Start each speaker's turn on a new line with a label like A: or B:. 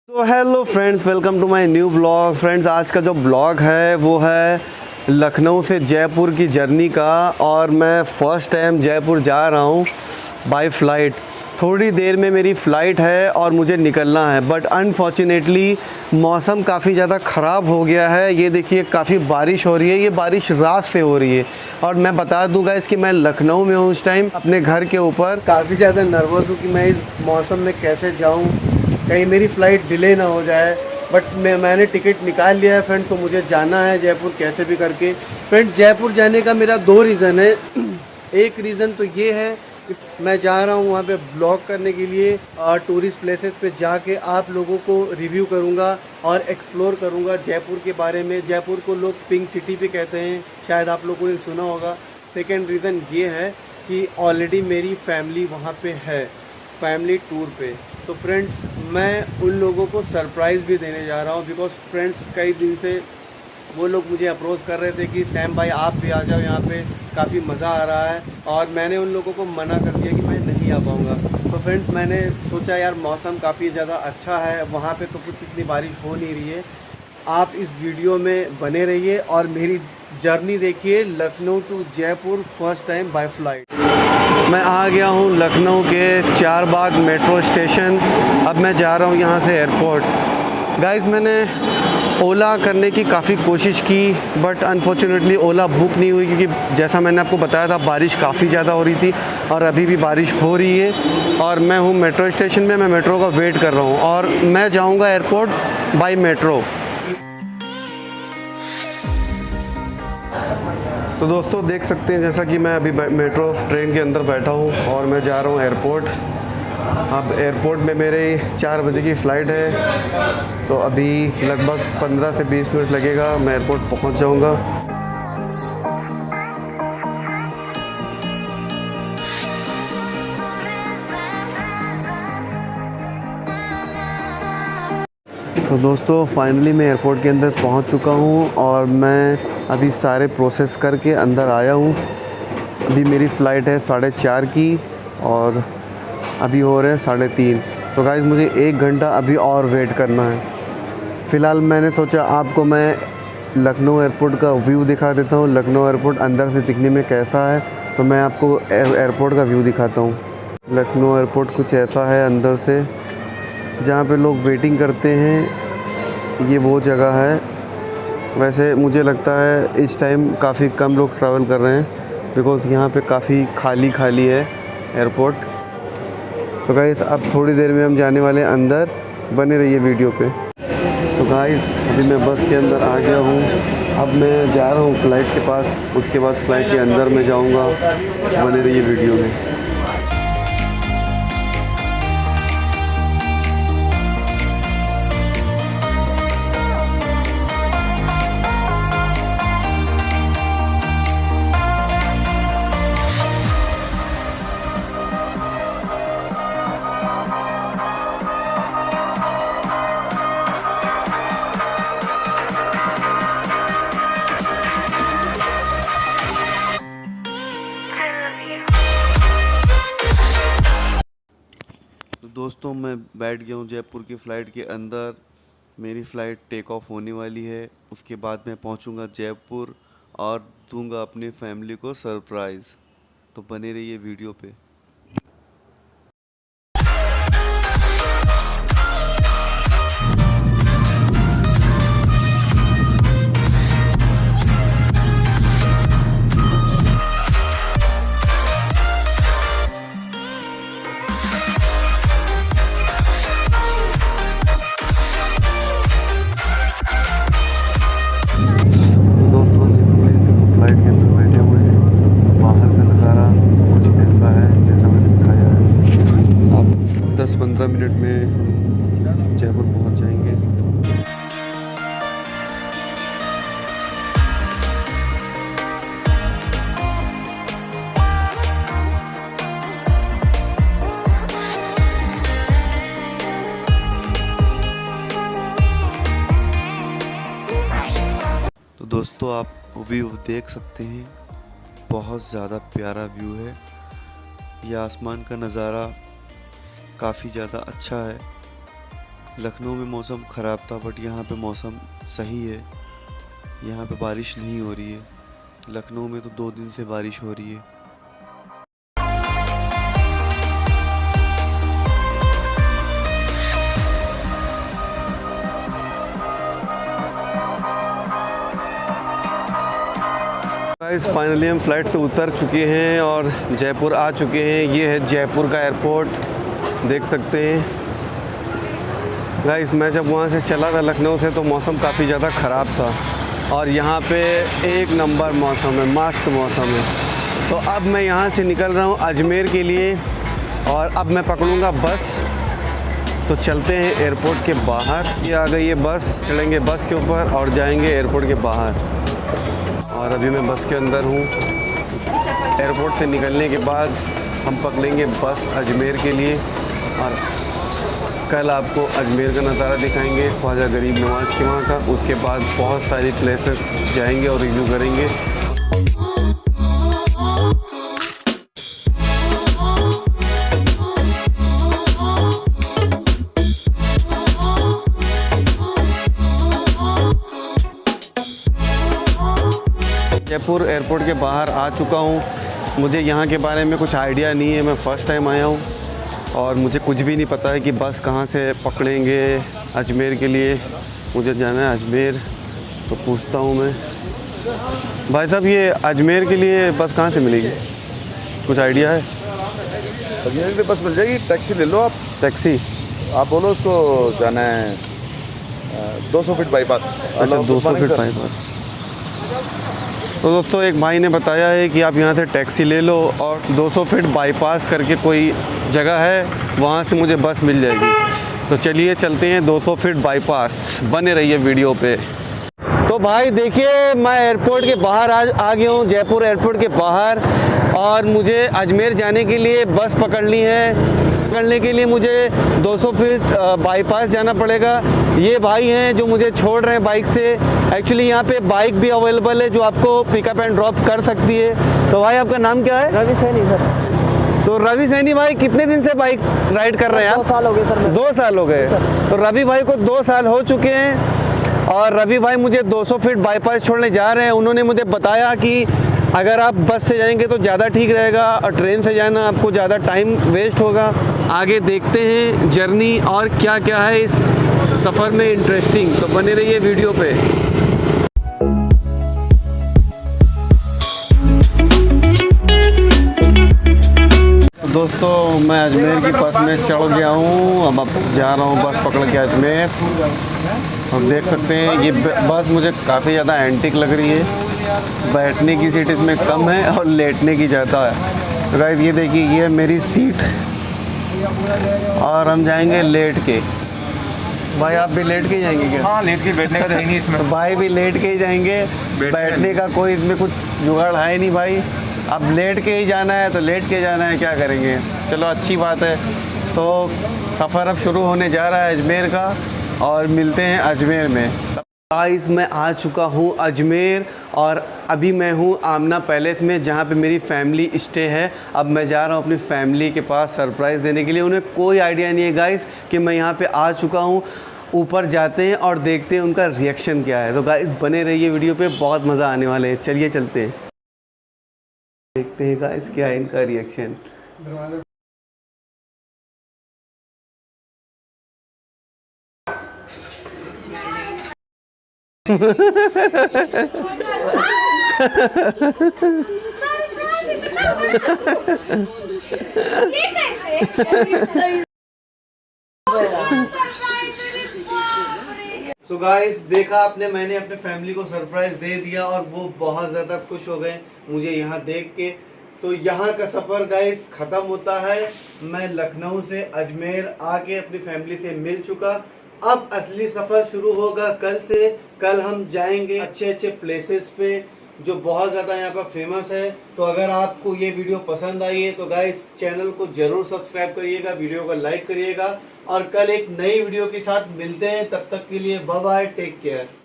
A: तो hello friends, welcome to my new blog. Friends, आज का जो ब्लॉग है वो है लखनऊ से जयपुर की जर्नी का। और मैं फ़र्स्ट टाइम जयपुर जा रहा हूँ बाय फ़्लाइट। थोड़ी देर में मेरी फ़्लाइट है और मुझे निकलना है, बट अनफॉर्चुनेटली मौसम काफ़ी ज़्यादा ख़राब हो गया है। ये देखिए, काफ़ी बारिश हो रही है। ये बारिश रात से हो रही है। और मैं बता दूँगा इसकी, मैं लखनऊ में हूँ इस टाइम अपने घर के ऊपर। काफ़ी ज़्यादा नर्वस हूँ कि मैं इस मौसम में कैसे जाऊँ, कहीं मेरी फ़्लाइट डिले ना हो जाए। बट मैंने टिकट निकाल लिया है फ्रेंड, तो मुझे जाना है जयपुर कैसे भी करके। फ्रेंड, जयपुर जाने का मेरा दो रीज़न है। एक रीज़न तो ये है कि मैं जा रहा हूँ वहाँ पे ब्लॉग करने के लिए, टूरिस्ट प्लेसेस पे जाके आप लोगों को रिव्यू करूँगा और एक्सप्लोर करूँगा जयपुर के बारे में। जयपुर को लोग पिंक सिटी भी कहते हैं, शायद आप लोगों ने सुना होगा। सेकेंड रीज़न ये है कि ऑलरेडी मेरी फैमिली वहाँ पे है, फैमिली टूर पे। तो फ्रेंड्स, मैं उन लोगों को सरप्राइज़ भी देने जा रहा हूँ। बिकॉज फ्रेंड्स, कई दिन से वो लोग मुझे अप्रोच कर रहे थे कि सैम भाई आप भी आ जाओ, यहाँ पे काफ़ी मज़ा आ रहा है। और मैंने उन लोगों को मना कर दिया कि मैं नहीं आ पाऊँगा। तो फ्रेंड्स, मैंने सोचा यार मौसम काफ़ी ज़्यादा अच्छा है, वहाँ पे तो कुछ इतनी बारिश हो नहीं रही है। आप इस वीडियो में बने रहिए और मेरी जर्नी देखिए Lucknow to Jaipur first time by flight. मैं आ गया हूँ लखनऊ के चारबाग मेट्रो स्टेशन। अब मैं जा रहा हूँ यहाँ से एयरपोर्ट। गाइस, मैंने ओला करने की काफ़ी कोशिश की, बट अनफॉर्चुनेटली ओला बुक नहीं हुई, क्योंकि जैसा मैंने आपको बताया था बारिश काफ़ी ज़्यादा हो रही थी और अभी भी बारिश हो रही है। और मैं हूँ मेट्रो स्टेशन में, मैं मेट्रो का वेट कर रहा हूँ और मैं जाऊँगा एयरपोर्ट बाय मेट्रो। तो दोस्तों, देख सकते हैं जैसा कि मैं अभी मेट्रो ट्रेन के अंदर बैठा हूँ और मैं जा रहा हूँ एयरपोर्ट। अब एयरपोर्ट में मेरे 4 बजे की फ़्लाइट है, तो अभी लगभग 15 से 20 मिनट लगेगा, मैं एयरपोर्ट पहुँच जाऊँगा। तो दोस्तों, फाइनली मैं एयरपोर्ट के अंदर पहुँच चुका हूँ और मैं अभी सारे प्रोसेस करके अंदर आया हूँ। अभी मेरी फ़्लाइट है 4:30 की और अभी हो रहे हैं 3:30। तो गाइस, मुझे 1 घंटा अभी और वेट करना है। फ़िलहाल मैंने सोचा आपको मैं लखनऊ एयरपोर्ट का व्यू दिखा देता हूँ, लखनऊ एयरपोर्ट अंदर से दिखने में कैसा है। तो मैं आपको एयरपोर्ट का व्यू दिखाता हूँ। लखनऊ एयरपोर्ट कुछ ऐसा है अंदर से, जहाँ पे लोग वेटिंग करते हैं। ये वो जगह है। वैसे मुझे लगता है इस टाइम काफ़ी कम लोग ट्रैवल कर रहे हैं, बिकॉज़ यहाँ पे काफ़ी खाली है एयरपोर्ट। तो गाइस, अब थोड़ी देर में हम जाने वाले हैं अंदर, बने रहिए वीडियो पे। तो गाइस, अभी मैं बस के अंदर आ गया हूँ। अब मैं जा रहा हूँ फ़्लाइट के पास, उसके बाद फ़्लाइट के अंदर मैं जाऊँगा। बने रहिए वीडियो में। तो दोस्तों, मैं बैठ गया हूँ जयपुर की फ़्लाइट के अंदर। मेरी फ़्लाइट टेक ऑफ होने वाली है। उसके बाद मैं पहुँचूँगा जयपुर और दूंगा अपनी फैमिली को सरप्राइज़। तो बने रहिए वीडियो पे। फ्लाइट के अंदर बैठे हुए हैं। बाहर का नज़ारा कुछ ऐसा है जैसा मैंने दिखाया है। अब 10-15 मिनट में हम जयपुर पहुंच जाएंगे। तो दोस्तों, आप व्यू देख सकते हैं, बहुत ज़्यादा प्यारा व्यू है। ये आसमान का नज़ारा काफ़ी ज़्यादा अच्छा है।
B: लखनऊ में मौसम ख़राब था बट यहाँ पे मौसम सही है। यहाँ पे बारिश नहीं हो रही है। लखनऊ में तो 2 दिन से बारिश हो रही है।
A: गाइस फाइनली हम फ्लाइट से उतर चुके हैं और जयपुर आ चुके हैं। ये है जयपुर का एयरपोर्ट, देख सकते हैं। गाइस मैं जब वहाँ से चला था लखनऊ से तो मौसम काफ़ी ज़्यादा ख़राब था और यहाँ पे एक नंबर मौसम है, मस्त मौसम है। तो अब मैं यहाँ से निकल रहा हूँ अजमेर के लिए और अब मैं पकड़ूँगा बस। तो चलते हैं एयरपोर्ट के बाहर। ये आ गई है बस, चढ़ेंगे बस के ऊपर और जाएंगे एयरपोर्ट के बाहर। और अभी मैं बस के अंदर हूँ। एयरपोर्ट से निकलने के बाद हम पकड़ेंगे बस अजमेर के लिए और कल आपको अजमेर का नज़ारा दिखाएंगे, ख्वाजा गरीब नवाज़ के वहाँ का। उसके बाद बहुत सारी प्लेसेस जाएंगे और रिव्यू करेंगे। जयपुर एयरपोर्ट के बाहर आ चुका हूँ। मुझे यहाँ के बारे में कुछ आइडिया नहीं है, मैं फ़र्स्ट टाइम आया हूँ और मुझे कुछ भी नहीं पता है कि बस कहाँ से पकड़ेंगे अजमेर के लिए। मुझे जाना है अजमेर, तो पूछता हूँ मैं। भाई साहब ये अजमेर के लिए बस कहाँ से मिलेगी, कुछ आइडिया है?
C: अजमेर के बस मिल जाएगी, टैक्सी ले लो आप।
A: टैक्सी
C: आप बोलो उसको जाना है 200 फीट बाईपास।
A: अच्छा 200 फीट बाईपास। तो दोस्तों एक भाई ने बताया है कि आप यहाँ से टैक्सी ले लो और 200 फीट बाईपास करके कोई जगह है, वहाँ से मुझे बस मिल जाएगी। तो चलिए चलते हैं 200 फीट बाईपास, बने रहिए वीडियो पे। तो भाई देखिए मैं एयरपोर्ट के बाहर आ गया हूँ, जयपुर एयरपोर्ट के बाहर। और मुझे अजमेर जाने के लिए बस पकड़नी है। पकड़ने के लिए मुझे 200 फीट बाईपास जाना पड़ेगा। ये भाई हैं जो मुझे छोड़ रहे हैं बाइक से। एक्चुअली यहाँ पे बाइक भी अवेलेबल है जो आपको पिकअप एंड ड्रॉप कर सकती है। तो भाई आपका नाम क्या है?
D: रवि सैनी सर।
A: तो रवि सैनी भाई कितने दिन से बाइक राइड कर रहे हैं आप?
D: 2 साल हो गए सर।
A: 2 साल हो गए। तो रवि भाई को 2 साल हो चुके हैं और रवि भाई मुझे 200 फीट बाईपास छोड़ने जा रहे हैं। उन्होंने मुझे बताया कि अगर आप बस से जाएंगे तो ज़्यादा ठीक रहेगा और ट्रेन से जाना आपको ज़्यादा टाइम वेस्ट होगा। आगे देखते हैं जर्नी और क्या क्या है इस सफ़र में इंटरेस्टिंग, तो बने रहिए वीडियो पे। दोस्तों मैं अजमेर की बस में चढ़ गया हूँ। अब जा रहा हूँ बस पकड़ के अजमेर। अब देख सकते हैं ये बस मुझे काफ़ी ज़्यादा एंटिक लग रही है। बैठने की सीट इसमें कम है और लेटने की ज़्यादा है। तो गाइस ये देखिए ये है मेरी सीट और हम जाएंगे लेट के। भाई आप भी लेट के ही जाएंगे क्या?
E: हाँ लेट के बैठने का तो है नहीं इसमें।
A: तो भाई भी लेट के ही जाएंगे, बैठने का कोई इसमें कुछ जुगाड़ है नहीं भाई। अब लेट के ही जाना है तो लेट के जाना है, क्या करेंगे। चलो अच्छी बात है। तो सफ़र अब शुरू होने जा रहा है अजमेर का और मिलते हैं अजमेर में। गाइस मैं आ चुका हूँ अजमेर और अभी मैं हूँ आमना पैलेस में जहाँ पे मेरी फैमिली स्टे है। अब मैं जा रहा हूँ अपनी फैमिली के पास सरप्राइज़ देने के लिए। उन्हें कोई आइडिया नहीं है गाइस कि मैं यहाँ पे आ चुका हूँ। ऊपर जाते हैं और देखते हैं उनका रिएक्शन क्या है। तो गाइस बने रहिए वीडियो पे, बहुत मज़ा आने वाले हैं। चलिए चलते हैं, देखते हैं गाइस क्या है इनका रिएक्शन। सो गाइस देखा आपने, मैंने अपने फैमिली को सरप्राइज दे दिया और वो बहुत ज़्यादा खुश हो गए मुझे यहाँ देख के। तो यहाँ का सफ़र गाइस ख़त्म होता है। मैं लखनऊ से अजमेर आके अपनी फैमिली से मिल चुका। अब असली सफ़र शुरू होगा कल से। कल हम जाएंगे अच्छे अच्छे प्लेसेस पे जो बहुत ज़्यादा यहाँ पर फेमस है। तो अगर आपको ये वीडियो पसंद आई है तो गाइस चैनल को ज़रूर सब्सक्राइब करिएगा, वीडियो को लाइक करिएगा और कल एक नई वीडियो के साथ मिलते हैं। तब तक के लिए बाय बाय, टेक केयर।